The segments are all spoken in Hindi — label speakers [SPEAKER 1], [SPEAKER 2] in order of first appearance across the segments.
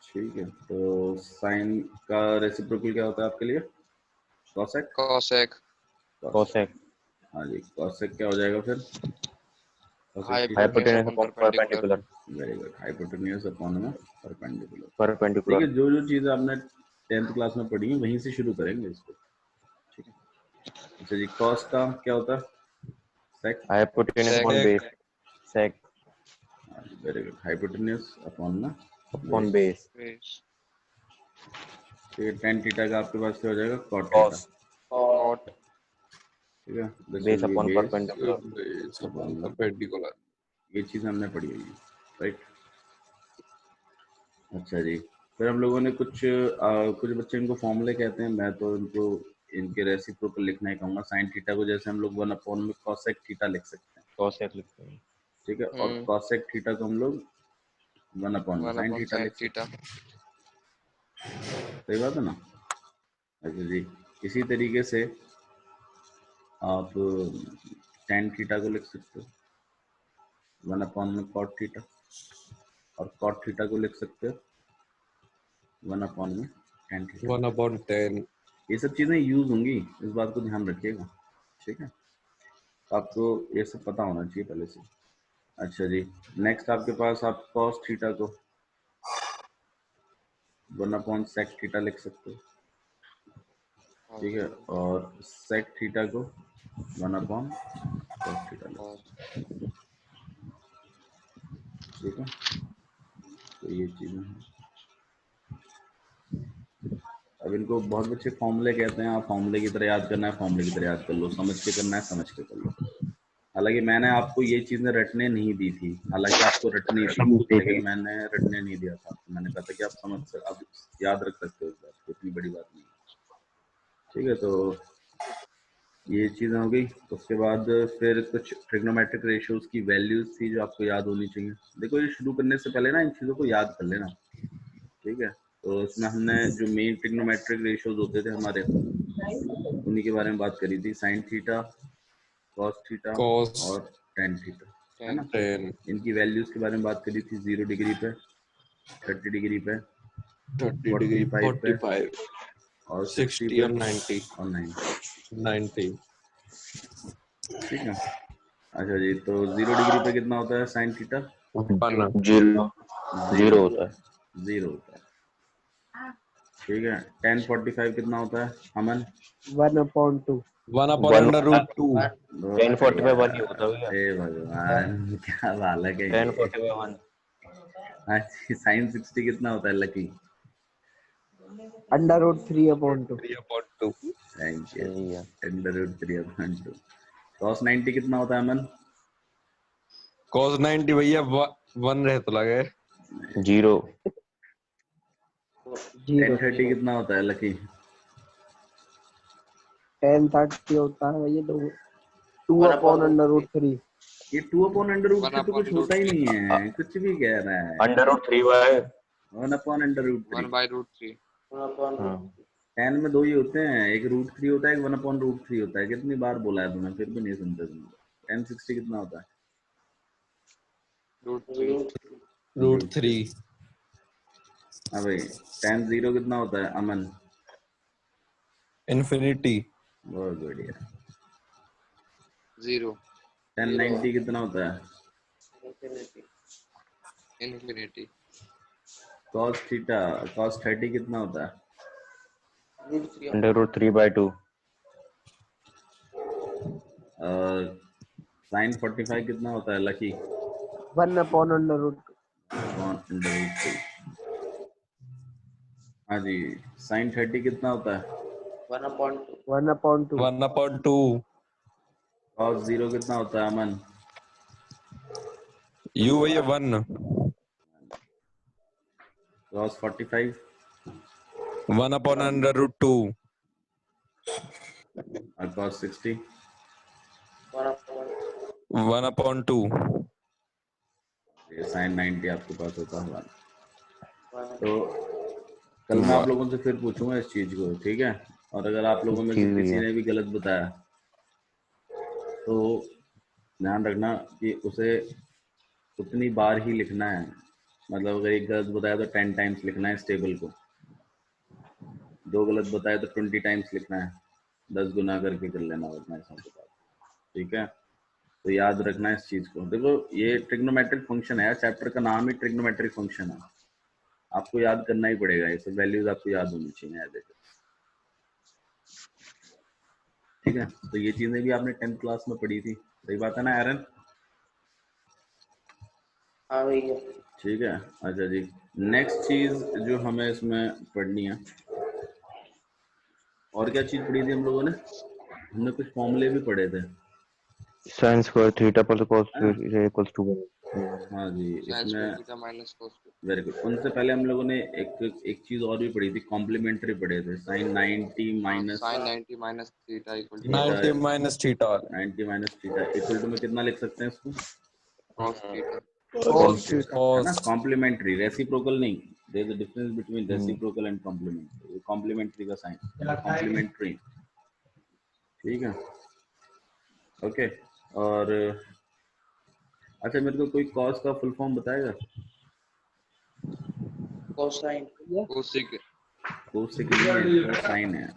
[SPEAKER 1] ठीक है, तो साइन का रेसिप्रोकल क्या होता है आपके लिए? कॉसेक।
[SPEAKER 2] कोसेक
[SPEAKER 3] कोसेक
[SPEAKER 1] हाँ जी, कॉसेक क्या हो जाएगा फिर?
[SPEAKER 3] Hypotenuse upon perpendicular.
[SPEAKER 1] Very good, hypotenuse upon में परपेंडिकुलर।
[SPEAKER 3] परपेंडिकुलर
[SPEAKER 1] देखिए जो चीज़ आपने 10th क्लास में पढ़ी है वहीं से शुरू करेंगे इसको। ठीक है, अच्छा जी, कॉस का क्या होता है? सेक।
[SPEAKER 3] हाइपोटेनस अपॉन बेस सेक
[SPEAKER 1] वेरी गुड, हाइपोटेन्यूज अपॉन में
[SPEAKER 3] अपॉन बेस
[SPEAKER 1] फिर tan थीटा का आपके पास क्या हो जाएगा? cot theta.
[SPEAKER 3] कॉस
[SPEAKER 2] कॉट
[SPEAKER 1] ठीक है,
[SPEAKER 3] base upon
[SPEAKER 1] base
[SPEAKER 3] perpendicular.
[SPEAKER 2] Perpendicular.
[SPEAKER 1] ये चीज़ हमने पढ़ी हुई है, राइट। अच्छा जी, फिर हम लोगों ने कुछ बच्चे इनको फॉर्मूले कहते हैं, मैं तो इनको इनके रेसिप्रोकल लिखना ही कहूँगा। साइन थीटा को जैसे हम लोग 1 में कॉसेक थीटा लिख सकते हैं,
[SPEAKER 3] कोसेक लिखते हैं।
[SPEAKER 1] ठीक है, और कॉसेक थीटा को हम लोग 1 में साइन थीटा लिख सकते हैं। सही बात है ना? अच्छा जी, इसी तरीके से आप tan थीटा को लिख सकते हो 1 में cot थीटा, और cot थीटा को लिख सकते हो 1 में tan थीटा।
[SPEAKER 2] 1/10।
[SPEAKER 1] ये सब चीज़ें यूज होंगी, इस बात को ध्यान रखिएगा, ठीक है। आपको ये सब पता होना चाहिए पहले से। अच्छा जी, नेक्स्ट आपके पास आप cos थीटा को 1/sec थीटा लिख सकते हो, ठीक है, और sec थीटा को 1/cos थीटा लिख सकते हो, ठीक है। तो ये चीज़ें हैं। अब इनको बहुत बच्चे फॉर्मूले कहते हैं, आप फॉर्मूले की तरह याद करना है, फॉर्मूले की तरह याद कर लो, समझ के करना है समझ के कर लो। हालांकि मैंने आपको ये चीज़ें रटने नहीं दी थी, हालांकि आपको रटनी थी, लेकिन मैंने रटने नहीं दिया था आपको। मैंने कहा था कि आप आप याद रख सकते हो इस बात को, इतनी बड़ी बात नहीं, ठीक है। तो ये चीज़ें हो गई। उसके बाद फिर कुछ ट्रिग्नोमेट्रिक रेशियोज की वैल्यूज थी जो आपको याद होनी चाहिए। देखो, ये शुरू करने से पहले ना इन चीज़ों को याद कर लेना, ठीक है। तो इसमें हमने जो मेन ट्रिग्नोमेट्रिक रेशियोज होते थे हमारे, उन्हीं के बारे में बात करी थी, साइन थीटा, कॉस थीटा और टेन थीटा, है ना। इनकी वैल्यूज के बारे में बात करी थी, 0 डिग्री पे, 30 डिग्री पे, 45 पे, और 60 पे, और 90, ठीक है। अच्छा जी, तो 0 डिग्री पे कितना होता है साइन थीटा?
[SPEAKER 3] 0 होता है।
[SPEAKER 1] 0 होता है, ठीक है। tan 45 कितना होता है अमन?
[SPEAKER 4] 1/2
[SPEAKER 2] 1/√2।
[SPEAKER 3] 1045 1 ही होता है भैया।
[SPEAKER 1] हे भगवान, क्या बालक है ये।
[SPEAKER 3] 1045 1।
[SPEAKER 1] अच्छा, साइन 60 कितना होता है लकी?
[SPEAKER 4] √3/2।
[SPEAKER 1] थैंक यू,
[SPEAKER 3] सही है।
[SPEAKER 1] √3/2। cos 90 कितना होता है अमन?
[SPEAKER 2] cos 90 भैया 1 रहे तो लगे
[SPEAKER 3] 0।
[SPEAKER 1] tan 30 कितना होता है लकी?
[SPEAKER 4] tan 30 होता है ये 2/√3।
[SPEAKER 1] ये 2/√3 तो कुछ होता ही नहीं है, कुछ भी कह रहा है।
[SPEAKER 3] √3 बाय
[SPEAKER 1] 1/√3।
[SPEAKER 2] 1/√3।
[SPEAKER 1] tan में 2 ही होते हैं, एक √3 होता है, एक 1/√3 होता है। कितनी बार बोला है तुमने, फिर भी नहीं सुनते तुम। tan 60 कितना होता है?
[SPEAKER 2] √3।
[SPEAKER 1] हाँ भाई, tan 0 कितना होता है अमन?
[SPEAKER 2] इन्फिनिटी।
[SPEAKER 1] बहुत बढ़िया।
[SPEAKER 2] 0।
[SPEAKER 1] tan 90 कितना होता है?
[SPEAKER 2] इन्फिनिटी।
[SPEAKER 1] cos थीटा, cos 30 कितना होता है?
[SPEAKER 3] √3/2।
[SPEAKER 1] और sin 45 कितना होता है लकी?
[SPEAKER 4] 1/√2।
[SPEAKER 1] √2। हाँ जी, sin 30 कितना होता है?
[SPEAKER 4] 1/2।
[SPEAKER 2] 1/2।
[SPEAKER 1] cos 0 कितना होता है अमन?
[SPEAKER 2] U भैया 1।
[SPEAKER 1] cos 45
[SPEAKER 2] 1/√2।
[SPEAKER 1] और cos 60
[SPEAKER 2] 1/2।
[SPEAKER 1] ये sin 90 आपके पास होता है 1। तो कल मैं आप लोगों से फिर पूछूंगा इस चीज को, ठीक है। और अगर आप लोगों में से किसी ने भी गलत बताया तो ध्यान रखना कि उसे उतनी बार ही लिखना है, मतलब अगर एक गलत बताया तो 10 टाइम्स लिखना है इस टेबल को, 2 गलत बताया तो 20 टाइम्स लिखना है, 10 गुना करके कर लेना उतना हिसाब बता। ठीक है, तो याद रखना है इस चीज को। देखो ये ट्रिग्नोमेट्रिक फंक्शन है, चैप्टर का नाम ही ट्रिग्नोमेट्रिक फंक्शन है, आपको याद करना ही पड़ेगा, ये सब वैल्यूज आपको याद होनी चाहिए ऐसे। ठीक है, तो ये चीजें भी आपने 10th क्लास में पढ़ी थी, सही बात है ना एरन?
[SPEAKER 4] हाँ भैया।
[SPEAKER 1] ठीक है, अच्छा जी, नेक्स्ट चीज जो हमें इसमें पढ़नी है, और क्या चीज पढ़ी थी हम लोगों ने? हमने कुछ फॉर्मूले भी पढ़े थे,
[SPEAKER 3] sin square theta plus cos
[SPEAKER 1] है ना?
[SPEAKER 3] theta equals to 1।
[SPEAKER 1] हाँ जी,
[SPEAKER 2] sin
[SPEAKER 1] इसमें
[SPEAKER 2] square theta minus cos theta।
[SPEAKER 1] Very good. उनसे पहले हम लोगों ने एक चीज और भी पढ़ी थी, कॉम्प्लीमेंट्री पढ़े थे, sine 90 minus
[SPEAKER 2] sin 90 minus theta equal to 90
[SPEAKER 1] theta,
[SPEAKER 2] minus theta
[SPEAKER 1] 90 minus theta equal to में कितना लिख सकते हैं इसको?
[SPEAKER 2] cos theta।
[SPEAKER 4] cos
[SPEAKER 1] है
[SPEAKER 4] theta।
[SPEAKER 1] ना?
[SPEAKER 2] cos
[SPEAKER 1] कॉम्प्लीमेंट्री, रेसिप्रोकल नहीं, there is a difference between reciprocal and complementary. Complementary का साइन कॉम्प्लीमेंट्री। ठीक है, ओके। और अच्छा, मेरे को कोई कॉस का फुल फॉर्म बताएगा?
[SPEAKER 4] cosine भैया।
[SPEAKER 2] cosec।
[SPEAKER 1] कोसेक नहीं है, कोसाइन है,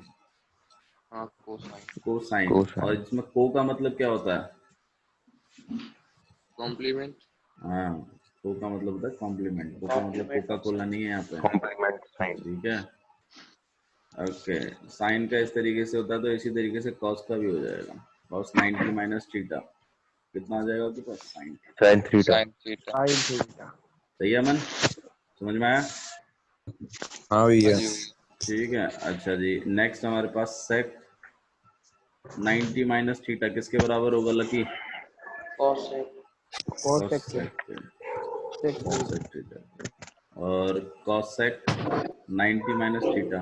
[SPEAKER 2] हाँ cosine।
[SPEAKER 1] कोसाइन।
[SPEAKER 3] Cosine।
[SPEAKER 1] और इसमें को का मतलब क्या होता है?
[SPEAKER 2] complement।
[SPEAKER 1] हाँ, को का मतलब होता है कॉम्प्लीमेंट, को का मतलब कोका कोला नहीं है यहाँ पे।
[SPEAKER 3] complement sin।
[SPEAKER 1] ठीक है, ओके। साइन का इस तरीके से होता है, तो इसी तरीके से कॉस का भी हो जाएगा, कॉस 90 माइनस थीटा, कितना आ जाएगा आपके पास? Sign.
[SPEAKER 3] sin theta।
[SPEAKER 2] sin theta।
[SPEAKER 4] sin theta।
[SPEAKER 1] सही है मन, समझ में आया?
[SPEAKER 2] हाँ भैया।
[SPEAKER 1] ठीक है, अच्छा जी, नेक्स्ट हमारे पास सेक 90 माइनस थीटा किसके बराबर होगा लकी?
[SPEAKER 4] cosec। cosec
[SPEAKER 1] theta. और कॉसेक 90 माइनस थीटा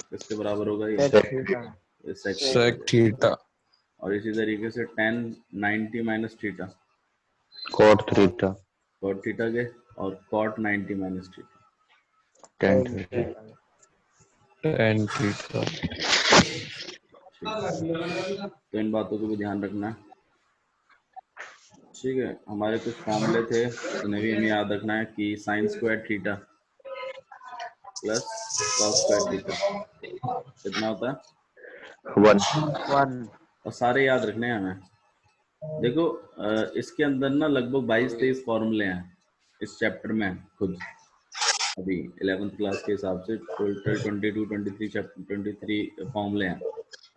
[SPEAKER 1] किसके बराबर होगा? ये
[SPEAKER 4] sec theta।
[SPEAKER 1] सेक थीटा हो
[SPEAKER 2] sec
[SPEAKER 1] जाएगा।
[SPEAKER 2] theta।
[SPEAKER 1] और इसी तरीके से 10 90 minus theta
[SPEAKER 3] cot theta।
[SPEAKER 1] Cot theta के, और cot 90 minus theta.
[SPEAKER 3] tan
[SPEAKER 4] tan
[SPEAKER 3] theta।
[SPEAKER 4] theta।
[SPEAKER 2] tan theta।
[SPEAKER 1] तो इन बातों को भी ध्यान रखना है। ठीक है, हमारे कुछ फॉर्मूले थे, उन्हें भी हमें याद रखना है कि sign square theta plus cos square theta कितना होता है?
[SPEAKER 3] 1।
[SPEAKER 4] 1।
[SPEAKER 1] और सारे याद रखने हैं हमें। देखो इसके अंदर ना लगभग 22-23 फॉर्मूले हैं इस चैप्टर में खुद, अभी 11th क्लास के हिसाब से टोटल 22-23 फॉर्मूले हैं,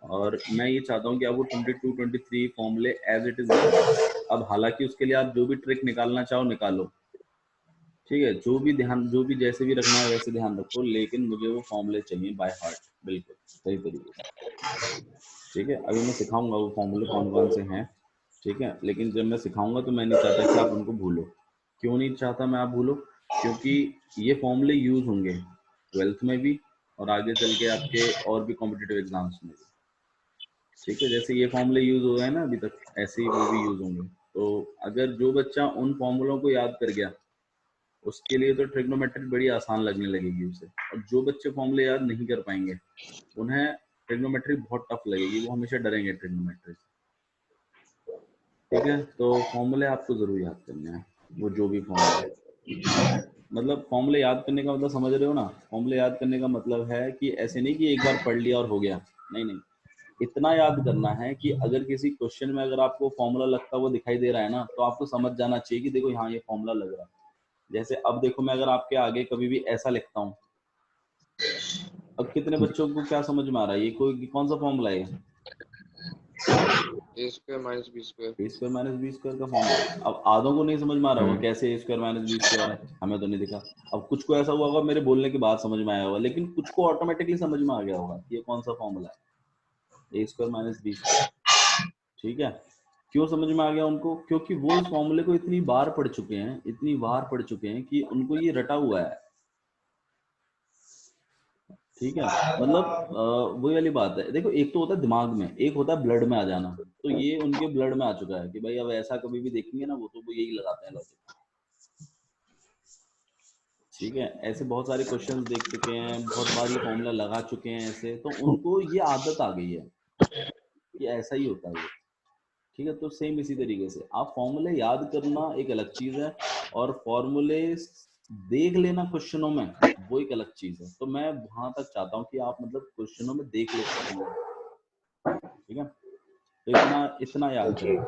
[SPEAKER 1] और मैं ये चाहता हूँ कि आप वो 22-23 फॉर्मूले एज इट इज लिखें। अब हालांकि उसके लिए आप जो भी ट्रिक निकालना चाहो निकालो, ठीक है, जो भी ध्यान, जो भी जैसे भी रखना है वैसे ध्यान रखो, लेकिन मुझे वो फॉर्मूले चाहिए बाय हार्ट, बिल्कुल सही तरीके से। ठीक है, अभी मैं सिखाऊंगा वो फॉर्मूले कौन कौन से हैं, ठीक है, लेकिन जब मैं सिखाऊंगा तो मैं नहीं चाहता कि आप उनको भूलो। क्यों नहीं चाहता मैं आप भूलो? क्योंकि ये फॉर्मूले यूज होंगे 12th में भी, और आगे चल के आपके और भी कॉम्पिटिटिव एग्जाम्स में भी। ठीक है, जैसे ये फॉर्मूले यूज हो गए ना अभी तक, ऐसे ही वो भी यूज होंगे। तो अगर जो बच्चा उन फॉर्मूलों को याद कर गया, उसके लिए तो ट्रिग्नोमेट्री बड़ी आसान लगने लगेगी उसे। और जो बच्चे फॉर्मूले याद नहीं कर पाएंगे, उन्हें ट्रिग्नोमेट्री बहुत टफ लगेगी, वो हमेशा डरेंगे ट्रिग्नोमेट्री से। ठीक है, तो फॉर्मूले आपको जरूर याद करने हैं, वो जो भी फॉर्मूले, मतलब फॉर्मूले याद करने का मतलब समझ रहे हो ना? फॉर्मूले याद करने का मतलब है कि ऐसे नहीं कि एक बार पढ़ लिया और हो गया, नहीं नहीं, इतना याद करना है कि अगर किसी क्वेश्चन में अगर आपको फॉर्मूला लगता हुआ दिखाई दे रहा है ना, तो आपको समझ जाना चाहिए कि देखो यहाँ ये फॉर्मूला लग रहा है। जैसे अब देखो, मैं अगर आपके आगे कभी भी ऐसा लिखता हूँ, अब कितने बच्चों को क्या समझ में आ रहा है? ये कोई कौन सा फॉर्मूला है?
[SPEAKER 2] a square minus b square।
[SPEAKER 1] A square minus B square का फॉर्मूला। अब आधों को नहीं समझ में आ रहा होगा कैसे ए स्क्वायर माइनस बी स्क्वायर है, हमें तो नहीं दिखा। अब कुछ को ऐसा हुआ होगा मेरे बोलने के बाद समझ में आया होगा, लेकिन कुछ को ऑटोमेटिकली समझ में आ गया होगा ये कौन सा फॉर्मूला है, ए स्क्वायर माइनस बी स्क्वायर। ठीक है, क्यों समझ में आ गया उनको? क्योंकि वो इस फॉर्मूले को इतनी बार पढ़ चुके हैं, इतनी बार पढ़ चुके हैं कि उनको ये रटा हुआ है। ठीक है, मतलब वही वाली बात है। देखो एक तो होता है दिमाग में, एक होता है ब्लड में आ जाना, तो ये उनके ब्लड में आ चुका है कि भाई अब ऐसा कभी भी देखेंगे ना वो, तो वो यही लगाते हैं लॉजिक। ठीक है, ऐसे बहुत सारे क्वेश्चंस देख चुके हैं, बहुत बार ये फॉर्मूला लगा चुके हैं ऐसे, तो उनको ये आदत आ गई है कि ऐसा ही होता है ये। ठीक है, तो सेम इसी तरीके से आप फॉर्मूले याद करना एक अलग चीज है, और फॉर्मूले देख लेना क्वेश्चनों में वो एक अलग चीज है। तो मैं वहां तक चाहता हूँ कि आप मतलब क्वेश्चनों में देख ले सकते हैं, ठीक है। तो इतना इतना याद
[SPEAKER 3] जी
[SPEAKER 1] करें,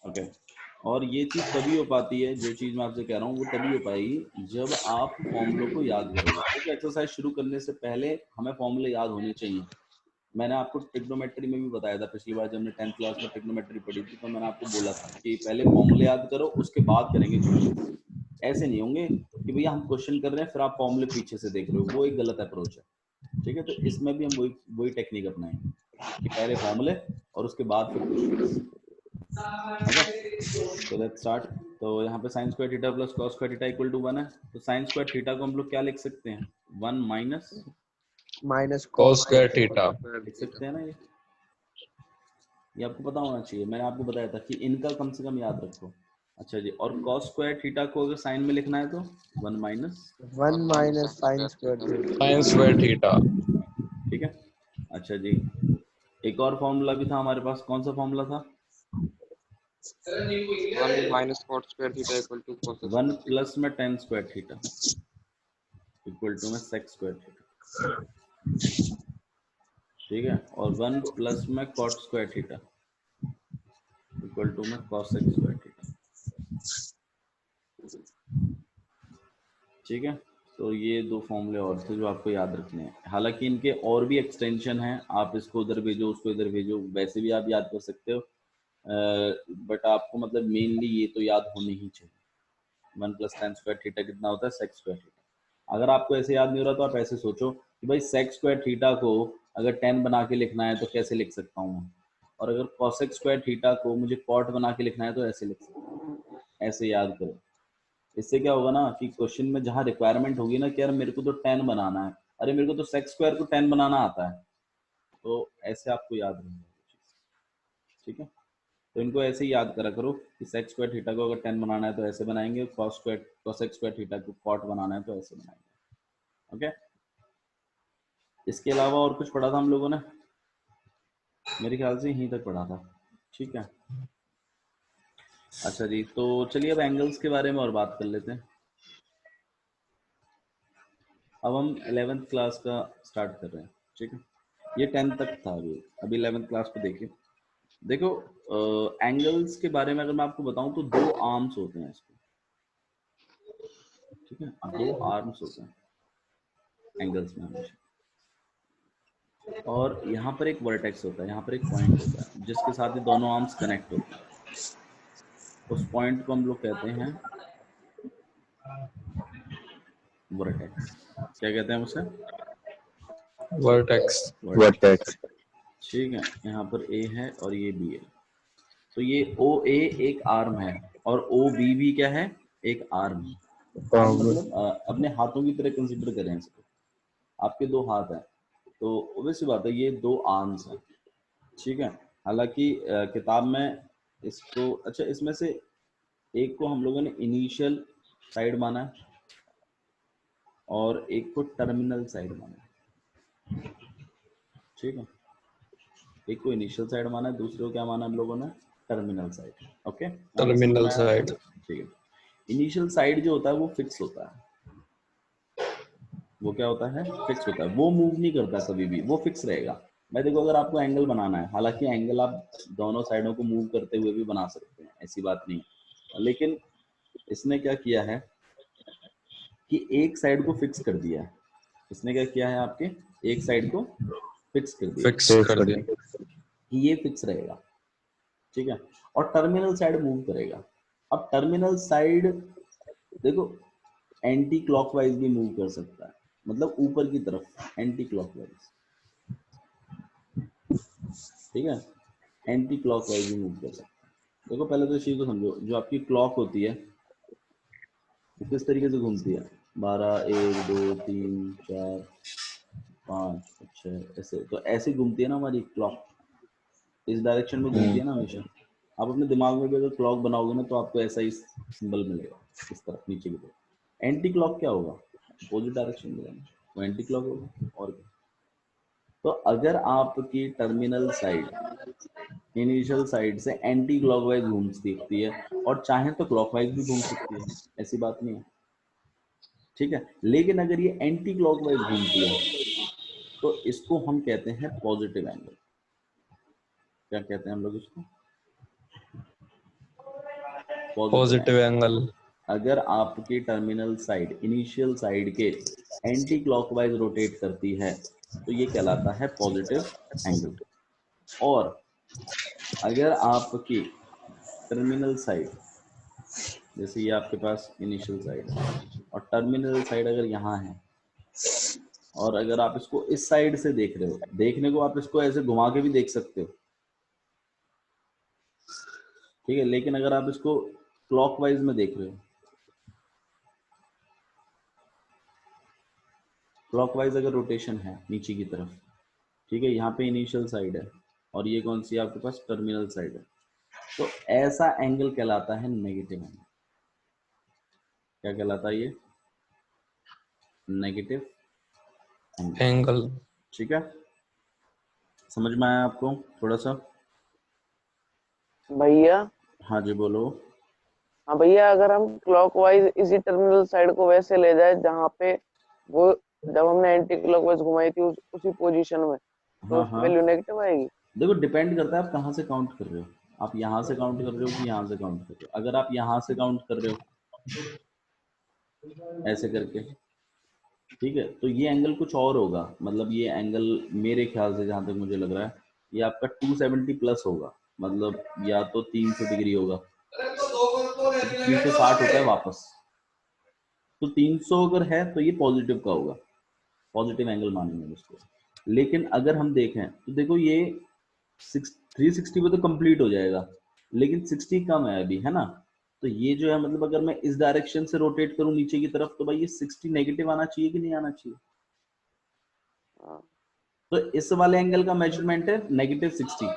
[SPEAKER 1] ओके। और ये चीज तभी हो पाती है, जो चीज मैं आपसे कह रहा हूँ वो तभी हो पाएगी जब आप फॉर्मूलों को याद करोगे। क्योंकि एक्सरसाइज शुरू करने से पहले हमें फॉर्मूले याद होने चाहिए। मैंने आपको ट्रिग्नोमेट्री में भी बताया था, पिछली बार जब हमने 10th क्लास में ट्रिग्नोमेट्री पढ़ी थी, तो मैंने आपको बोला था कि पहले फॉर्मूले याद करो, उसके बाद करेंगे क्वेश्चन। ऐसे नहीं होंगे कि भैया हम क्वेश्चन कर रहे हैं फिर आप फॉर्मूले पीछे से देख रहे हो, वो एक गलत अप्रोच है, ठीक है। तो इसमें भी हम वही वही टेक्निक अपनाएंगे कि पहले फॉर्मूले और उसके बाद फिर क्वेश्चन, ओके। तो लेट्स स्टार्ट। तो यहाँ पे sine square theta plus cos square theta equal to 1 है। तो साइन स्क्वायर थीटा को हम लोग क्या लिख सकते हैं, 1 minus
[SPEAKER 4] minus
[SPEAKER 2] cos square theta.
[SPEAKER 1] लिख सकते हैं ना। ये आपको पता होना चाहिए, मैंने आपको बताया था कि इनका कम से कम याद रखो। अच्छा जी, और cos स्क्वायर थीटा को अगर साइन में लिखना है तो 1 minus
[SPEAKER 4] sine square
[SPEAKER 2] Sin square theta.
[SPEAKER 1] ठीक है। अच्छा जी, एक और फॉर्मूला भी था हमारे पास, कौन सा फॉर्मूला था?
[SPEAKER 5] 1 minus cot square theta equal to cos square
[SPEAKER 1] 1
[SPEAKER 5] theta.
[SPEAKER 1] Plus में tan square theta equal to में sec स्क्वायर थीटा, ठीक है। और 1 प्लस में cot square theta equal to में cosec स्क्वायर थीटा, ठीक है। तो ये दो फॉर्मूले और थे जो आपको याद रखने हैं। हालांकि इनके और भी एक्सटेंशन हैं, आप इसको उधर भेजो उसको इधर भेजो, वैसे भी आप याद कर सकते हो, बट आपको मतलब मेनली ये तो याद होनी ही चाहिए। 1 प्लस tan स्क्वायर थीटा कितना होता है, sec स्क्वायर थीटा। अगर आपको ऐसे याद नहीं हो रहा तो आप ऐसे सोचो कि भाई sec स्क्वायर थीटा को अगर tan बना के लिखना है तो कैसे लिख सकता हूँ, और अगर cosec स्क्वायर थीटा को मुझे cot बना के लिखना है तो ऐसे लिख सकता हूँ। ऐसे याद करो। इससे क्या होगा ना कि क्वेश्चन में जहाँ रिक्वायरमेंट होगी ना कि यार मेरे को तो 10 बनाना है, अरे मेरे को तो sec स्क्वायर को 10 बनाना आता है, तो ऐसे आपको याद रहेगा, ठीक है। तो इनको ऐसे ही याद करा करो कि sec स्क्वायर थीटा को अगर 10 बनाना है तो ऐसे बनाएंगे, cosec स्क्वायर थीटा को cot बनाना है तो ऐसे बनाएंगे, ओके। इसके अलावा और कुछ पढ़ा था हम लोगों ने? मेरे ख्याल से यहीं तक पढ़ा था, ठीक है। अच्छा जी, तो चलिए अब एंगल्स के बारे में और बात कर लेते हैं। अब हम 11th क्लास का स्टार्ट कर रहे हैं, ठीक है। ये 10th तक था, अभी 11th क्लास को देखिए। देखो एंगल्स के बारे में अगर मैं आपको बताऊं तो दो आर्म्स होते हैं इसको, ठीक है। दो आर्म्स होते हैं एंगल्स में हमेशा, और यहाँ पर एक वर्टेक्स होता है, यहाँ पर एक पॉइंट होता है जिसके साथ ये दोनों आर्म्स कनेक्ट होते हैं। उस पॉइंट को हम लोग कहते हैं वर्टेक्स। क्या कहते हैं उसे?
[SPEAKER 2] Vertex.
[SPEAKER 3] वर्टेक्स
[SPEAKER 1] ठीक है। यहाँ पर ए है और ये बी है, तो ये ओ ए एक आर्म है और ओ बी भी क्या है, एक आर्म है। आर्म मतलब अपने हाथों की तरह कंसीडर करें इसको, आपके दो हाथ हैं तो ऑब्वियस बात है ये दो आर्म्स हैं, ठीक है। हालांकि किताब में इसको, अच्छा इसमें से एक को हम लोगों ने इनिशियल साइड माना है और एक को टर्मिनल साइड माना है, ठीक है। एक को इनिशियल साइड माना है, दूसरे को क्या माना हम लोगों ने, टर्मिनल साइड, ओके। यहाँ तक समझ
[SPEAKER 2] Terminal
[SPEAKER 1] में आया?
[SPEAKER 2] side.
[SPEAKER 1] ठीक है। इनिशियल साइड जो होता है वो फिक्स होता है, वो क्या होता है, फिक्स होता है, वो मूव नहीं करता कभी भी, वो फिक्स रहेगा। मैं देखो अगर आपको एंगल बनाना है, हालांकि एंगल आप दोनों साइडों को मूव करते हुए भी बना सकते हैं, ऐसी बात नहीं है, लेकिन इसने क्या किया है कि एक साइड को फिक्स कर दिया है। इसने क्या किया है, आपके एक साइड को फिक्स कर दिया
[SPEAKER 2] Fix कर दिया.
[SPEAKER 1] कि ये फिक्स रहेगा, ठीक है। और टर्मिनल साइड मूव करेगा। अब टर्मिनल साइड देखो एंटी क्लॉकवाइज भी मूव कर सकता है, मतलब ऊपर की तरफ एंटी क्लॉकवाइज, ठीक है। एंटी क्लॉकवाइज भी मूव कर सकता है। देखो पहले तो इस चीज को समझो, जो आपकी क्लॉक होती है वो किस तरीके से घूमती है, 12 1 2 3 4 5 6 ऐसे, तो ऐसे घूमती है ना हमारी क्लॉक, इस डायरेक्शन में घूमती है ना हमेशा। आप अपने दिमाग में भी अगर क्लॉक बनाओगे ना तो आपको ऐसा ही सिंबल मिलेगा, इस तरफ नीचे की तरफ। एंटी क्लॉक क्या होगा, अपोजिट डायरेक्शन में जाना, वो एंटी क्लॉक होगा, और क्या। तो अगर आपकी टर्मिनल साइड इनिशियल साइड से एंटी क्लॉकवाइज घूम सकती है और चाहे तो क्लॉकवाइज भी घूम सकती है, ऐसी बात नहीं है, ठीक है। लेकिन अगर ये एंटी क्लॉकवाइज घूमती है तो इसको हम कहते हैं पॉजिटिव एंगल। क्या कहते हैं हम लोग इसको?
[SPEAKER 2] Positive angle.
[SPEAKER 1] अगर आपकी टर्मिनल साइड, इनिशियल साइड के एंटी क्लॉकवाइज रोटेट करती है तो ये कहलाता है पॉजिटिव एंगल। और अगर आपकी टर्मिनल साइड, जैसे ये आपके पास इनिशियल साइड है और टर्मिनल साइड अगर यहाँ है, और अगर आप इसको इस साइड से देख रहे हो, देखने को आप इसको ऐसे घुमा के भी देख सकते हो, ठीक है, लेकिन अगर आप इसको क्लॉकवाइज में देख रहे हो, क्लॉकवाइज अगर रोटेशन है नीचे की तरफ, ठीक है, यहाँ पे इनिशियल साइड है और ये कौन सी आपके पास टर्मिनल साइड है, तो ऐसा एंगल कहलाता है नेगेटिव एंगल। क्या कहलाता है ये? Negative
[SPEAKER 2] angle.
[SPEAKER 1] ठीक है, समझ में आया आपको थोड़ा सा?
[SPEAKER 4] भैया।
[SPEAKER 1] हाँ जी बोलो।
[SPEAKER 4] हाँ भैया, अगर हम क्लॉकवाइज इसी टर्मिनल साइड को वैसे ले जाए जहाँ पे वो जब हमने एंटी क्लॉकवाइज घुमाई थी उसी पोजीशन में, तो
[SPEAKER 1] हाँ
[SPEAKER 4] वैल्यू नेगेटिव आएगी।
[SPEAKER 1] देखो डिपेंड करता है आप कहाँ से काउंट कर रहे हो, आप यहाँ से काउंट कर रहे हो कि यहाँ से काउंट कर रहे हो। अगर आप यहाँ से काउंट कर रहे हो ऐसे करके, ठीक है, तो ये एंगल कुछ और होगा, मतलब ये एंगल मेरे ख्याल से जहाँ तक मुझे लग रहा है ये आपका 270 प्लस होगा, मतलब या तो 300 डिग्री होगा, 360 होता है वापस, तो 300 अगर है तो ये पॉजिटिव का होगा, पॉजिटिव एंगल मानेंगे उसको। लेकिन अगर हम देखें तो देखो ये 360 पे तो कंप्लीट हो जाएगा, लेकिन 60 कम है अभी, है ना, तो ये जो है मतलब अगर मैं इस डायरेक्शन से रोटेट करूं नीचे की तरफ तो भाई ये 60 नेगेटिव आना चाहिए कि नहीं आना चाहिए? तो इस वाले एंगल का मेजरमेंट है -60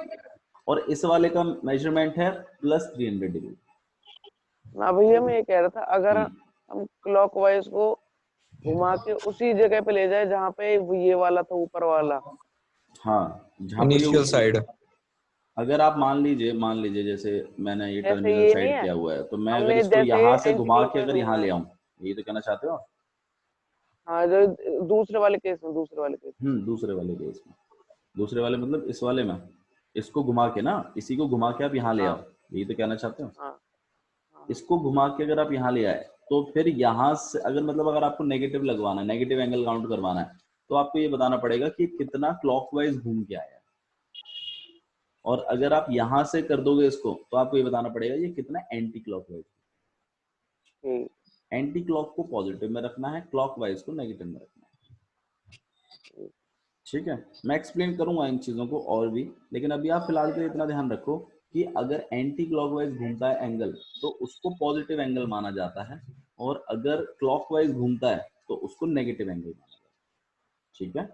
[SPEAKER 1] और इस वाले का मेजरमेंट है +300 डिग्री।
[SPEAKER 4] ना भैया, मैं ये कह रहा था अगर हम क्लॉकवाइज को घुमा के उसी जगह पे ले जाए जहाँ पे ये वाला था, ऊपर वाला।
[SPEAKER 1] हाँ, जहाँ पे
[SPEAKER 2] इनिशियल साइड।
[SPEAKER 1] अगर आप मान लीजिए जैसे मैंने ये
[SPEAKER 4] जैसे
[SPEAKER 1] टर्मिनल
[SPEAKER 4] ये नहीं
[SPEAKER 1] साइड
[SPEAKER 4] है,
[SPEAKER 1] किया हुआ है, तो मैं अगर
[SPEAKER 4] हमने
[SPEAKER 1] इसको
[SPEAKER 4] जैसे
[SPEAKER 1] यहाँ से
[SPEAKER 4] एंटी
[SPEAKER 1] घुमा के
[SPEAKER 4] क्लॉकवाइज
[SPEAKER 1] अगर यहाँ ले
[SPEAKER 4] घुमाया।
[SPEAKER 1] आऊं, ये तो कहना चाहते हो?
[SPEAKER 4] हाँ, जो दूसरे वाले केस में
[SPEAKER 1] दूसरे वाले केस में, दूसरे वाले मतलब इस वाले में, इसको घुमा के ना, इसी को घुमा के आप यहाँ ले
[SPEAKER 4] हाँ,
[SPEAKER 1] आओ, यही तो कहना चाहते हो?
[SPEAKER 4] हाँ, हाँ,
[SPEAKER 1] इसको घुमा के अगर आप यहाँ ले आए तो फिर यहाँ से अगर मतलब अगर आपको नेगेटिव लगवाना है, नेगेटिव एंगल काउंट करवाना है, तो आपको ये बताना पड़ेगा कि कितना क्लॉकवाइज घूम के आया है, और अगर आप यहाँ से कर दोगे इसको तो आपको ये बताना पड़ेगा ये कितना एंटी क्लॉकवाइज।
[SPEAKER 4] ठीक।
[SPEAKER 1] एंटी क्लॉक को पॉजिटिव में रखना है, क्लॉकवाइज को नेगेटिव में रखना है, ठीक है। मैं एक्सप्लेन करूंगा इन चीजों को और भी, लेकिन अभी आप फिलहाल के लिए इतना ध्यान रखो कि अगर एंटी क्लॉकवाइज घूमता है एंगल तो उसको पॉजिटिव एंगल माना जाता है, और अगर क्लॉकवाइज घूमता है तो उसको नेगेटिव एंगल माना जाता है, ठीक है।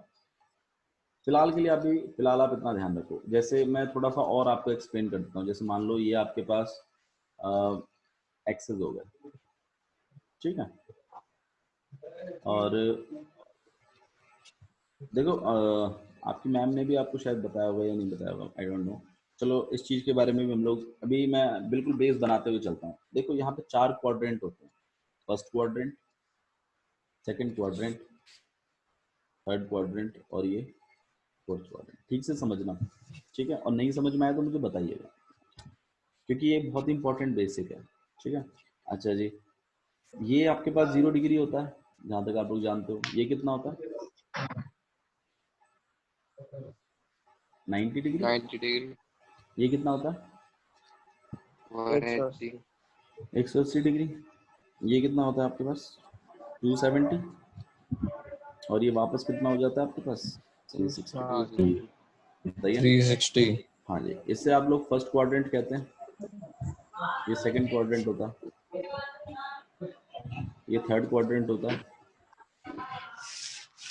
[SPEAKER 1] फिलहाल के लिए फिलहाल आप इतना ध्यान रखो। जैसे मैं थोड़ा सा और आपको एक्सप्लेन कर देता हूँ, जैसे मान लो ये आपके पास एक्सेस हो गया, ठीक है, और देखो आपकी मैम ने भी आपको शायद बताया होगा या नहीं बताया होगा, आई डोंट नो, चलो इस चीज के बारे में भी हम लोग अभी मैं बिल्कुल बेस बनाते हुए चलता हूँ। देखो यहाँ पे 4 क्वाड्रेंट होते हैं, first quadrant, second quadrant, third quadrant और ये फोर्थ क्वाड्रेंट। ठीक से समझना, ठीक है, और नहीं समझ में आया तो मुझे बताइएगा, क्योंकि ये बहुत इंपॉर्टेंट बेसिक है, ठीक है। अच्छा जी, ये आपके पास 0 डिग्री होता है जहां तक आप लोग जानते हो, ये कितना होता है? 90 डिग्री।
[SPEAKER 5] 90 डिग्री,
[SPEAKER 1] ये कितना होता है?
[SPEAKER 5] 180,
[SPEAKER 1] 180 डिग्री। ये कितना होता है आपके पास? 270। और ये वापस कितना हो जाता है आपके पास? 360। बताइए।
[SPEAKER 2] 360।
[SPEAKER 1] हाँ जी, इससे आप लोग फर्स्ट क्वाड्रेंट कहते हैं, ये सेकंड क्वाड्रेंट होता है, ये थर्ड क्वाड्रेंट होता है,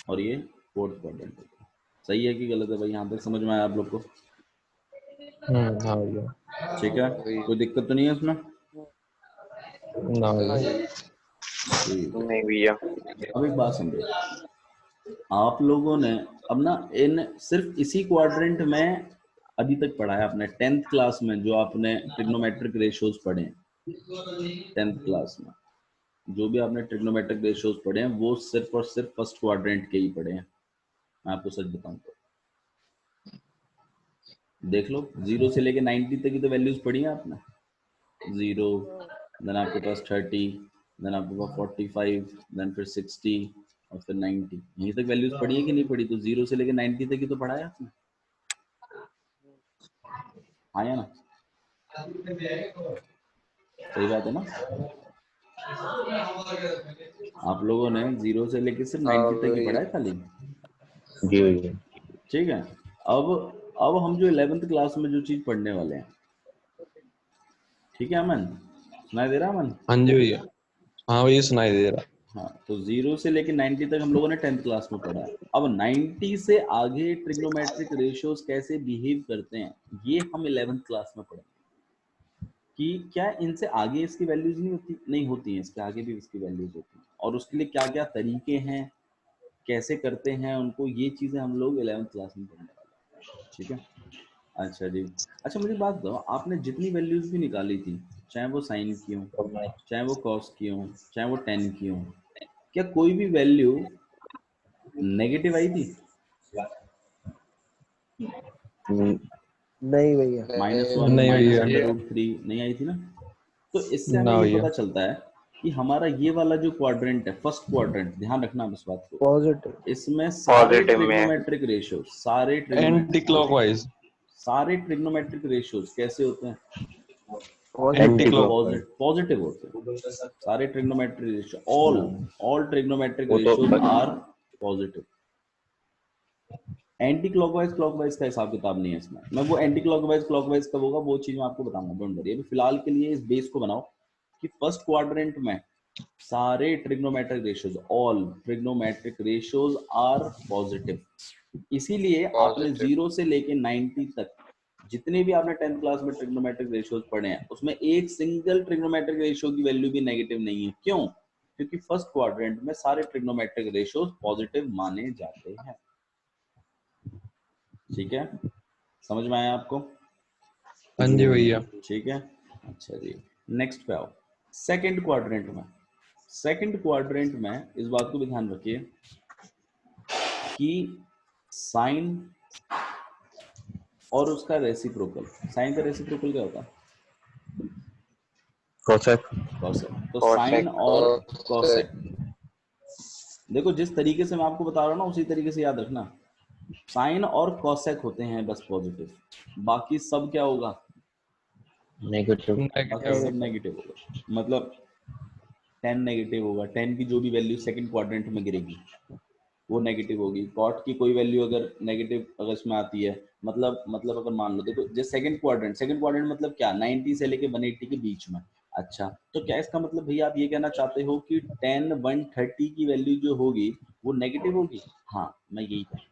[SPEAKER 1] और ये फोर्थ क्वाड्रेंट होता है। सही है कि गलत है भाई? यहाँ तक समझ में आया आप लोग को?
[SPEAKER 2] हाँ भैया।
[SPEAKER 1] ठीक है, कोई दिक्कत तो नहीं है इसमें?
[SPEAKER 2] ना भैया।
[SPEAKER 1] ठीक है।
[SPEAKER 3] नहीं भैया।
[SPEAKER 1] अब एक बात समझो, आप लोगों ने अब ना इन सिर्फ इसी क्वाड्रेंट में अभी तक पढ़ा है आपने 10th क्लास में, जो आपने ट्रिग्नोमेट्रिक रेशियोज पढ़े 10th क्लास में, जो भी आपने ट्रिग्नोमेट्रिक रेशियोज पढ़े हैं वो सिर्फ और सिर्फ फर्स्ट क्वाड्रेंट के ही पढ़े हैं, मैं आपको सच बताऊं तो। देख लो 0 से लेके 90 तक की तो वैल्यूज पढ़ी है आपने। 0, देन आपके पास 30, देन आपके पास 45, देन फिर 60 और फिर 90, यहीं तक वैल्यूज पढ़ी है कि नहीं पढ़ी? तो 0 से लेके 90 तक ही तो पढ़ा है आपने, आया ना? सही बात है ना? आप लोगों ने 0 से लेके सिर्फ 90 तक ही पढ़ा है खाली।
[SPEAKER 3] जी भैया।
[SPEAKER 1] ठीक है, अब हम जो 11th क्लास में जो चीज पढ़ने वाले हैं, ठीक है अमन, सुनाई दे रहा अमन?
[SPEAKER 2] हाँ जी भैया, हाँ भैया सुनाई दे रहा।
[SPEAKER 1] हाँ, तो 0 से लेके 90 तक हम लोगों ने 10th क्लास में पढ़ा है। अब 90 से आगे ट्रिग्नोमेट्रिक रेशियोज कैसे बिहेव करते हैं ये हम 11th क्लास में पढ़ेंगे। कि क्या इनसे आगे इसकी वैल्यूज नहीं होती हैं, इसके आगे भी इसकी वैल्यूज होती हैं, और उसके लिए क्या क्या तरीके हैं, कैसे करते हैं उनको, ये चीजें हम लोग 11th क्लास में पढ़ने वाले हैं। ठीक है, अच्छा जी। अच्छा मुझे बात दो, आपने जितनी वैल्यूज भी निकाली थी, चाहे वो साइन की हो, चाहे वो कॉस की हो, चाहे वो टेन की हो, क्या कोई भी वैल्यू नेगेटिव आई थी?
[SPEAKER 4] नहीं भैया,
[SPEAKER 1] -1,
[SPEAKER 2] नहीं भैया।
[SPEAKER 1] -√3 नहीं आई थी ना? तो इससे हमें
[SPEAKER 2] ना
[SPEAKER 1] ये
[SPEAKER 2] भैया।
[SPEAKER 1] पता चलता है कि हमारा ये वाला जो क्वाड्रेंट है, फर्स्ट क्वाड्रेंट, ध्यान रखना इस बात को,
[SPEAKER 4] पॉजिटिव,
[SPEAKER 1] इसमें सारे
[SPEAKER 3] Positive में।
[SPEAKER 1] ट्रिग्नोमेट्रिक रेशियो, सारे
[SPEAKER 2] एंटी क्लॉकवाइज।
[SPEAKER 1] ट्रिग्नोमेट्रिक रेशियोज कैसे होते हैं?
[SPEAKER 2] Anti clock.
[SPEAKER 1] पॉजिटिव होते हैं। सारे ट्रिग्नोमेट्रिक रेशियो, ऑल ट्रिग्नोमेट्रिक
[SPEAKER 3] वो तो
[SPEAKER 1] ratios are positive. Anti clockwise clockwise का हिसाब किताब नहीं है इसमें। मैं वो एंटी क्लॉकवाइज कब होगा वो चीज मैं आपको बताऊंगा, डोंट वरी। अभी फिलहाल के लिए इस बेस को बनाओ कि फर्स्ट क्वाड्रेंट में सारे trigonometric ratios, all trigonometric ratios are positive. इसीलिए आपने 0 से लेके 90 तक जितने भी आपने 10th क्लास में ट्रिग्नोमेट्रिक रेशियोज पढ़े हैं उसमें एक सिंगल ट्रिग्नोमेट्रिक रेशियो की वैल्यू भी नेगेटिव नहीं है। क्यों? क्योंकि फर्स्ट क्वाड्रेंट में सारे ट्रिग्नोमेट्रिक रेशियोज पॉजिटिव माने जाते हैं। ठीक है, समझ में आया आपको?
[SPEAKER 2] हाँ जी भैया।
[SPEAKER 1] ठीक है, अच्छा जी। नेक्स्ट पे आओ, सेकंड क्वाड्रेंट में। सेकंड क्वाड्रेंट में इस बात को भी ध्यान रखिए कि साइन और उसका रेसिप्रोकल, साइन का रेसिप्रोकल क्या होता है?
[SPEAKER 3] कोसेक।
[SPEAKER 1] कॉसेक। तो साइन और कॉसेक, देखो जिस तरीके से मैं आपको बता रहा हूँ ना उसी तरीके से याद रखना। साइन और कॉसेक होते हैं बस पॉजिटिव, बाकी सब क्या होगा?
[SPEAKER 3] नेगेटिव।
[SPEAKER 1] बाकी सब नेगेटिव होगा। मतलब 10 नेगेटिव होगा, 10 की जो भी वैल्यू सेकंड क्वाड्रेंट में गिरेगी वो नेगेटिव होगी। कॉट की कोई वैल्यू अगर नेगेटिव अगर इसमें आती है, मतलब अगर मान लो, देखो जो सेकंड क्वाड्रेंट मतलब क्या, 90 से लेके 180 के बीच में। अच्छा, तो क्या इसका मतलब भैया आप ये कहना चाहते हो कि 10, 130 की वैल्यू जो होगी वो नेगेटिव होगी? हाँ, मैं यही कहूँ।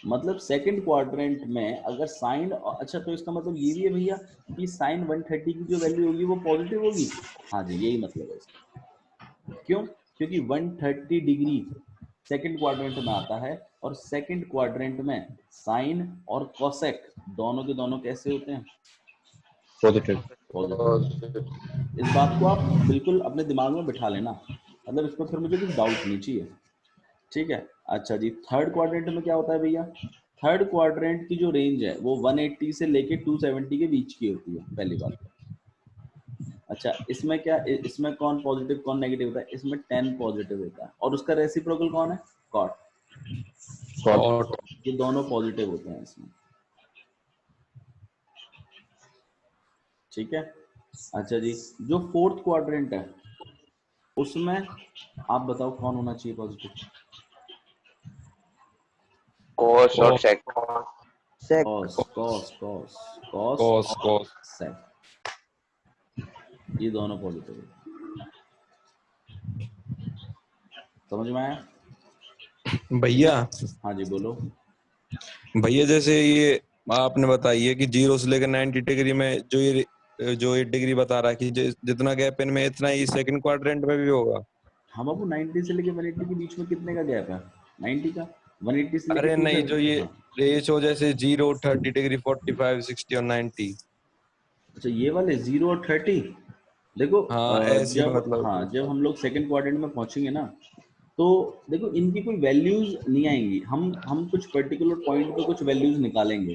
[SPEAKER 1] मतलब सेकंड क्वाड्रेंट में अगर साइन, अच्छा तो इसका मतलब ये भी है भैया कि साइन 130 की जो वैल्यू होगी वो पॉजिटिव होगी? हाँ जी, यही मतलब है इसका। क्यों? क्योंकि 130 डिग्री सेकंड क्वाड्रेंट में आता है, और सेकंड क्वाड्रेंट में साइन और कोसेक दोनों के दोनों कैसे होते हैं?
[SPEAKER 3] पॉजिटिव।
[SPEAKER 1] पॉजिटिव। इस बात को आप बिल्कुल अपने दिमाग में बिठा लेना, मतलब इसमें फिर मुझे कुछ डाउट नहीं चाहिए। ठीक है, अच्छा जी। थर्ड क्वाड्रेंट में क्या होता है भैया? थर्ड क्वाड्रेंट की जो रेंज है वो 180 से लेके 270 के बीच की होती है, पहली बात। अच्छा, इसमें क्या, इसमें कौन पॉजिटिव कौन नेगेटिव होता है? इसमें 10 पॉजिटिव होता है, और उसका रेसिप्रोकल कौन है? कॉट।
[SPEAKER 2] और
[SPEAKER 1] ये दोनों पॉजिटिव होते हैं इसमें। ठीक है, अच्छा जी। जो फोर्थ क्वाड्रेंट है उसमें आप बताओ कौन होना चाहिए पॉजिटिव?
[SPEAKER 3] कोस और sec.
[SPEAKER 1] Cos, cos, cos, cos
[SPEAKER 2] cos
[SPEAKER 1] और
[SPEAKER 2] कॉस।
[SPEAKER 1] सेक, ये दोनों पॉजिटिव है। समझ में आया?
[SPEAKER 2] भैया,
[SPEAKER 1] हाँ जी बोलो।
[SPEAKER 2] भैया जैसे ये आपने बताई है कि 0 से लेकर 90 डिग्री में जो ये डिग्री बता रहा है कि जितना गैप इनमें इतना ही सेकंड क्वाड्रेंट में भी होगा।
[SPEAKER 1] हम बाबू 90 से लेके 180 के बीच में कितने का गैप है? 90 का। 180 से लेके
[SPEAKER 2] अरे नहीं, जो
[SPEAKER 1] 270।
[SPEAKER 2] ये
[SPEAKER 1] हाँ,
[SPEAKER 2] रेशो जैसे 0, 30 डिग्री, 45, 60 और 90।
[SPEAKER 1] अच्छा ये वाले 0 और 30। देखो
[SPEAKER 2] हाँ ऐसी
[SPEAKER 1] जब
[SPEAKER 2] मतलब
[SPEAKER 1] हाँ जब हम लोग सेकंड क्वाड्रेंट में पहुंचेंगे ना, तो देखो इनकी कोई वैल्यूज नहीं आएंगी, हम कुछ पर्टिकुलर पॉइंट पे कुछ वैल्यूज निकालेंगे,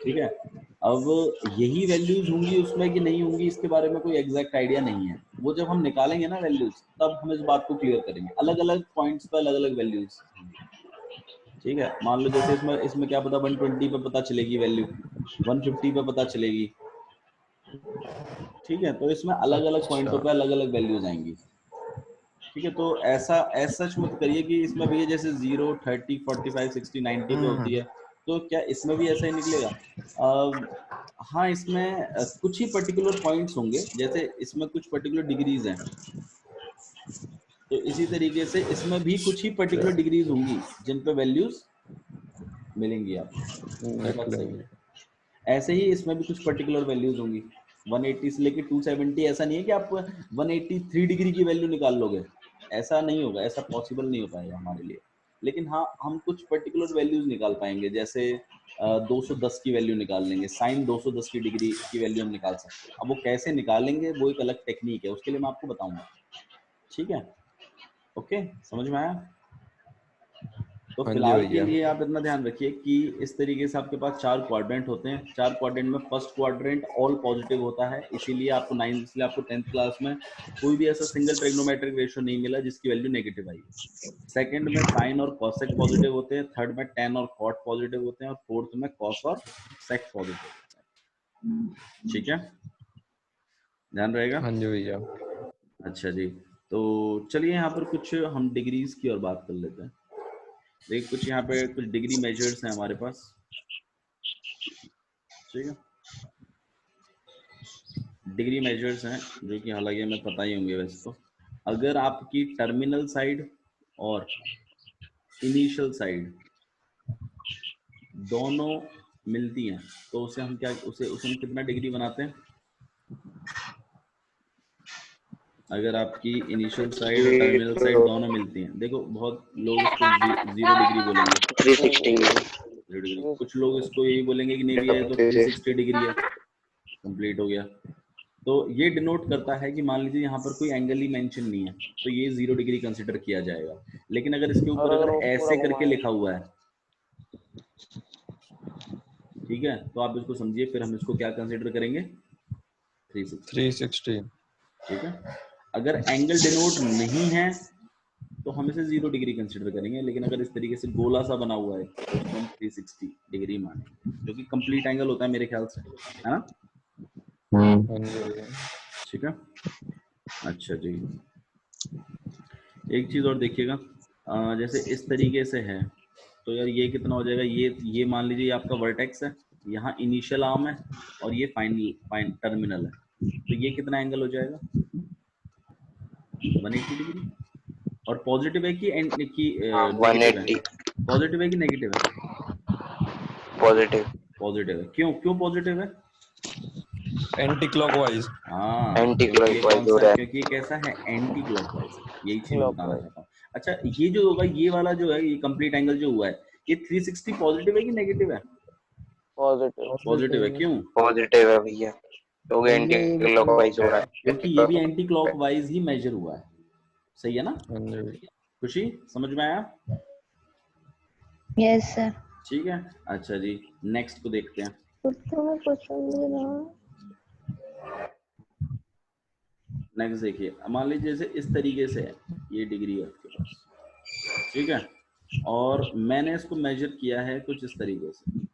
[SPEAKER 1] ठीक है। अब यही वैल्यूज होंगी उसमें कि नहीं होंगी, इसके बारे में कोई एग्जैक्ट आइडिया नहीं है। वो जब हम निकालेंगे ना वैल्यूज, तब हम इस बात को क्लियर करेंगे। अलग अलग पॉइंट्स पे अलग अलग वैल्यूज, ठीक है। मान लो जैसे इसमें इसमें क्या पता 120 पे पता चलेगी वैल्यू, 150 पे पता चलेगी, ठीक है। तो इसमें अलग अलग पॉइंटों
[SPEAKER 2] अच्छा।
[SPEAKER 1] पे अलग अलग वैल्यूज आएंगी, ठीक है। तो ऐसा सच मत करिए कि इसमें भी जैसे 0, 30, 45, 60, 90 पे होती है, तो क्या इसमें भी ऐसा ही निकलेगा? हाँ, इसमें कुछ ही पर्टिकुलर पॉइंट्स होंगे, जैसे इसमें कुछ पर्टिकुलर डिग्रीज हैं, तो इसी तरीके से इसमें भी कुछ ही पर्टिकुलर डिग्रीज होंगी जिन पे वैल्यूज मिलेंगी आपको। ये बात सही है। ऐसे ही इसमें भी कुछ पर्टिकुलर वैल्यूज होंगी, 180 से लेके 270। ऐसा नहीं है कि आप 183 डिग्री की वैल्यू निकाल लोगे, ऐसा नहीं होगा, ऐसा पॉसिबल नहीं हो पाएगा हमारे लिए। लेकिन हाँ, हम कुछ पर्टिकुलर वैल्यूज निकाल पाएंगे, जैसे 210 की वैल्यू निकाल लेंगे, साइन 210 की डिग्री की वैल्यू हम निकाल सकते हैं। अब वो कैसे निकालेंगे वो एक अलग टेक्निक है, उसके लिए मैं आपको बताऊंगा, ठीक है। ओके, समझ में आया? तो
[SPEAKER 2] हाँ जी
[SPEAKER 1] फिलहाल के
[SPEAKER 2] भैया।
[SPEAKER 1] लिए आप इतना ध्यान रखिए कि इस तरीके से आपके पास 4 क्वाड्रेंट होते हैं। 4 क्वाड्रेंट में फर्स्ट क्वाड्रेंट ऑल पॉजिटिव होता है, इसीलिए आपको 10th क्लास में कोई भी ऐसा सिंगल ट्रिग्नोमेट्रिक रेशियो नहीं मिला जिसकी वैल्यू नेगेटिव आई। सेकंड में साइन और कॉसेक पॉजिटिव होते हैं, थर्ड में tan और cot पॉजिटिव होते हैं, और फोर्थ में cos और sec पॉजिटिव होते हैं, ठीक है, ध्यान रहेगा।
[SPEAKER 2] हाँ जी भैया।
[SPEAKER 1] अच्छा जी, तो चलिए यहाँ पर कुछ हम डिग्रीज की और बात कर लेते हैं। देखिए कुछ यहाँ पे कुछ डिग्री मेजर्स हैं हमारे पास, ठीक है। डिग्री मेजर्स हैं जो कि हालांकि हमें पता ही होंगे वैसे तो। अगर आपकी टर्मिनल साइड और इनिशियल साइड दोनों मिलती हैं, तो उसे हम क्या उसे उसे हम कितना डिग्री बनाते हैं? अगर आपकी इनिशियल साइड और टर्मिनल साइड दोनों मिलती हैं, देखो बहुत लोग इसको 0 डिग्री बोलेंगे,
[SPEAKER 3] 360
[SPEAKER 1] 0 डिग्री। कुछ लोग इसको यही बोलेंगे कि नहीं भैया ये तो 360 डिग्री है, कंप्लीट हो गया। तो ये डिनोट करता है कि मान लीजिए यहाँ पर कोई एंगल ही मेंशन नहीं है, तो ये 0 डिग्री कंसिडर किया जाएगा। लेकिन अगर इसके ऊपर
[SPEAKER 4] और
[SPEAKER 1] अगर
[SPEAKER 4] वो पूरा
[SPEAKER 1] ऐसे करके
[SPEAKER 4] घुमाएं,
[SPEAKER 1] लिखा हुआ है, ठीक है, तो आप इसको समझिए, फिर हम इसको क्या कंसिडर करेंगे?
[SPEAKER 2] 360।
[SPEAKER 1] ठीक है। अगर एंगल डिनोट नहीं है तो हम इसे 0 डिग्री कंसिडर करेंगे, लेकिन अगर इस तरीके से गोला सा बना हुआ है तो उसको हम 360 डिग्री मानेंगे, जो कि कंप्लीट एंगल होता है मेरे ख्याल से, है ना?
[SPEAKER 2] हाँ जी भैया।
[SPEAKER 1] ठीक है। अच्छा जी, एक चीज और देखिएगा, जैसे इस तरीके से है, तो यार ये कितना हो जाएगा? ये मान लीजिए आपका वर्टेक्स है, यहाँ इनिशियल आर्म है, और ये फाइनल टर्मिनल है, तो ये कितना एंगल हो जाएगा? 180 डिग्री। और पॉजिटिव है कि नेगेटिव है?
[SPEAKER 3] 180
[SPEAKER 1] पॉजिटिव है कि नेगेटिव है?
[SPEAKER 3] पॉजिटिव
[SPEAKER 1] पॉजिटिव है। क्यों पॉजिटिव है?
[SPEAKER 2] Anti clockwise.
[SPEAKER 1] हाँ,
[SPEAKER 3] एंटी
[SPEAKER 1] क्योंकि ये कौन
[SPEAKER 3] क्लॉकवाइज हो
[SPEAKER 1] सा
[SPEAKER 3] रहा
[SPEAKER 1] है?
[SPEAKER 3] है।
[SPEAKER 1] क्योंकि ये कैसा है? एंटी क्लॉकवाइज है, यही चीज मैं बताना
[SPEAKER 4] क्लॉकवाइज
[SPEAKER 1] चाहता हूँ। अच्छा, ये जो होगा, ये वाला जो है, ये कंप्लीट एंगल जो हुआ है, ये 360 पॉजिटिव है कि नेगेटिव है?
[SPEAKER 4] पॉजिटिव।
[SPEAKER 1] पॉजिटिव है। क्यों?
[SPEAKER 3] पॉजिटिव है भैया, क्योंकि एंटी क्लॉकवाइज हो रहा है।
[SPEAKER 1] क्योंकि ये भी एंटी क्लॉकवाइज ही मेजर हुआ है, सही है ना?
[SPEAKER 2] हाँ जी भैया।
[SPEAKER 1] खुशी, समझ में आया?
[SPEAKER 6] Yes sir.
[SPEAKER 1] ठीक है। अच्छा जी, नेक्स्ट को देखते हैं। नेक्स्ट देखिए, मान लीजिए जैसे इस तरीके से है, ये डिग्री है आपके पास, ठीक है, और मैंने इसको मेजर किया है कुछ इस तरीके से।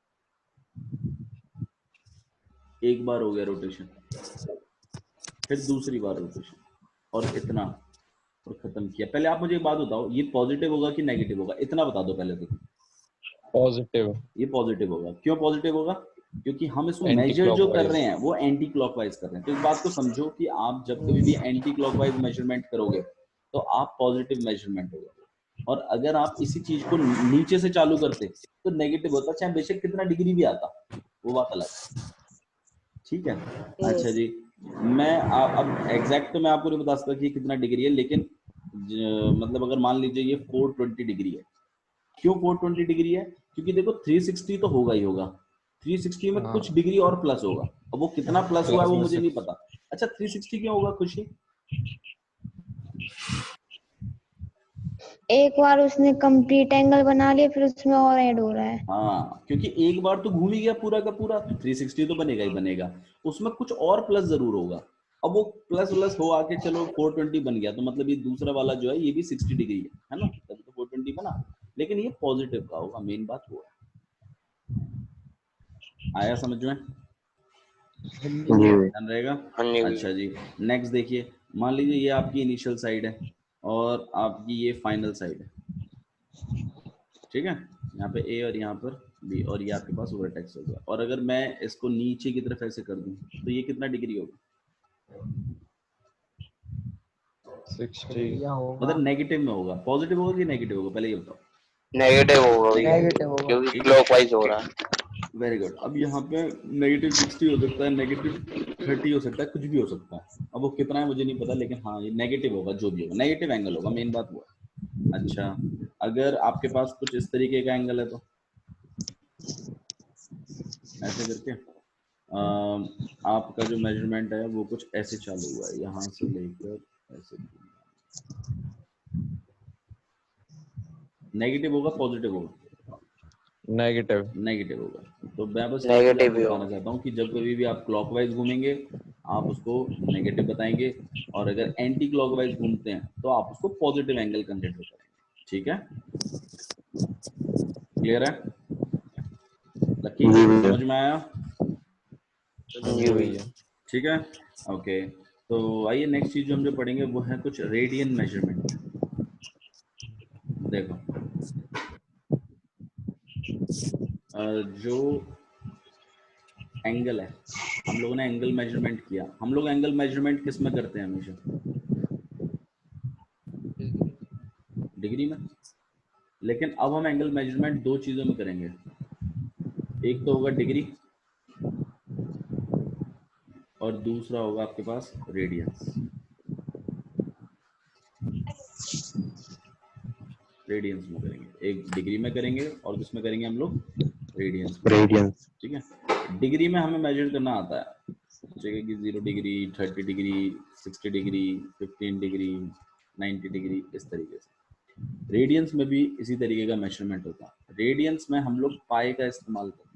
[SPEAKER 1] एक बार हो गया रोटेशन, फिर दूसरी बार रोटेशन, और इतना, और खत्म किया। पहले आप मुझे एक बात बताओ, ये पॉजिटिव होगा कि नेगेटिव होगा? इतना बता दो पहले तो।
[SPEAKER 2] पॉजिटिव।
[SPEAKER 1] ये पॉजिटिव होगा। क्यों पॉजिटिव होगा? क्योंकि हम इसको
[SPEAKER 2] एंटी
[SPEAKER 1] मेजर जो कर
[SPEAKER 2] क्लॉकवाइज।
[SPEAKER 1] रहे हैं वो एंटी क्लॉकवाइज कर रहे हैं। तो इस बात को समझो कि आप जब कभी भी एंटी क्लॉकवाइज मेजरमेंट करोगे तो आप पॉजिटिव मेजरमेंट होगा, और अगर आप इसी चीज को नीचे से चालू करते तो नेगेटिव होता, चाहे बेशक कितना डिग्री भी आता, वो बात अलग। ठीक है। अच्छा जी, मैं अब एग्जैक्ट तो मैं आपको नहीं बता सकता कि कितना डिग्री है, लेकिन मतलब अगर मान लीजिए ये 420 डिग्री है। क्यों 420 डिग्री है? क्योंकि देखो 360 तो होगा ही होगा, 360 में कुछ डिग्री और प्लस होगा, अब वो कितना प्लस हुआ है वो
[SPEAKER 2] में
[SPEAKER 1] मुझे
[SPEAKER 2] से-
[SPEAKER 1] नहीं पता। अच्छा 360 क्यों होगा खुशी?
[SPEAKER 6] एक बार उसने कंप्लीट एंगल बना लिया, फिर उसमें और ऐड हो रहा है।
[SPEAKER 1] हाँ, क्योंकि एक बार तो घूम ही गया पूरा का पूरा, 360 तो बनेगा ही बनेगा, उसमें कुछ और प्लस जरूर होगा। अब वो प्लस प्लस हो आके चलो 420 बन गया, तो मतलब ये दूसरा वाला जो है ये भी 60 डिग्री है ना, तभी तो 420 बना, लेकिन ये पॉजिटिव का होगा, मेन बात वो है। आया समझ में?
[SPEAKER 3] जी
[SPEAKER 1] ध्यान रहेगा।
[SPEAKER 3] हाँ जी
[SPEAKER 1] अच्छा जी, नेक्स्ट देखिए, मान लीजिए ये आपकी इनिशियल साइड है और आपकी ये फाइनल साइड है, ठीक है, यहाँ पे ए और यहाँ पर बी, और ये आपके पास वर्टेक्स होगा, और अगर मैं इसको नीचे की तरफ ऐसे कर दूं तो ये कितना डिग्री होगा?
[SPEAKER 2] 60
[SPEAKER 1] मतलब नेगेटिव में होगा, पॉजिटिव होगा कि नेगेटिव होगा, पहले ये बताओ।
[SPEAKER 3] नेगेटिव होगा भैया,
[SPEAKER 4] नेगेटिव होगा।
[SPEAKER 3] क्योंकि क्लॉकवाइज हो रहा है।
[SPEAKER 1] Very good. अब यहाँ पे नेगेटिव 60 हो सकता है, नेगेटिव 30 हो सकता है, कुछ भी हो सकता है, अब वो कितना है मुझे नहीं पता, लेकिन हाँ ये नेगेटिव होगा, जो भी होगा नेगेटिव एंगल होगा, मेन बात वो है। अच्छा, अगर आपके पास कुछ इस तरीके का एंगल है तो ऐसे करके आपका जो मेजरमेंट है वो कुछ ऐसे चालू हुआ है, यहाँ से लेकर ऐसे, नेगेटिव होगा पॉजिटिव होगा?
[SPEAKER 2] नेगेटिव।
[SPEAKER 1] नेगेटिव होगा। तो मैं बस ये चीज
[SPEAKER 3] नेगेटिव
[SPEAKER 1] आपको
[SPEAKER 3] ही
[SPEAKER 1] बताना
[SPEAKER 3] होगा।
[SPEAKER 1] चाहता हूँ कि जब कभी भी आप क्लॉकवाइज घूमेंगे आप उसको नेगेटिव बताएंगे, और अगर एंटी क्लॉकवाइज घूमते हैं तो आप उसको पॉजिटिव एंगल कंसिडर करेंगे, ठीक है? क्लियर है लकी?
[SPEAKER 3] जी भैया।
[SPEAKER 1] समझ में आया?
[SPEAKER 3] जी भैया।
[SPEAKER 1] ठीक है, ओके। तो आइए नेक्स्ट चीज जो हम जो पढ़ेंगे वो है कुछ रेडियन मेजरमेंट। देखो जो एंगल है, हम लोगों ने एंगल मेजरमेंट किया, हम लोग एंगल मेजरमेंट किस में करते हैं हमेशा? डिग्री में। लेकिन अब हम एंगल मेजरमेंट दो चीजों में करेंगे, एक तो होगा डिग्री और दूसरा होगा आपके पास रेडियंस। रेडियंस में करेंगे, एक डिग्री में करेंगे और किसमें करेंगे हम लोग? रेडियंस में।
[SPEAKER 3] रेडियंस।
[SPEAKER 1] ठीक है, डिग्री में हमें मेजर करना आता है, जैसे कि 0 degree, 30 degree, 60 degree, 15 degree, 90 degree, इस तरीके से। रेडियंस में भी इसी तरीके का मेजरमेंट होता है। रेडियंस में हम लोग पाई का इस्तेमाल करते हैं,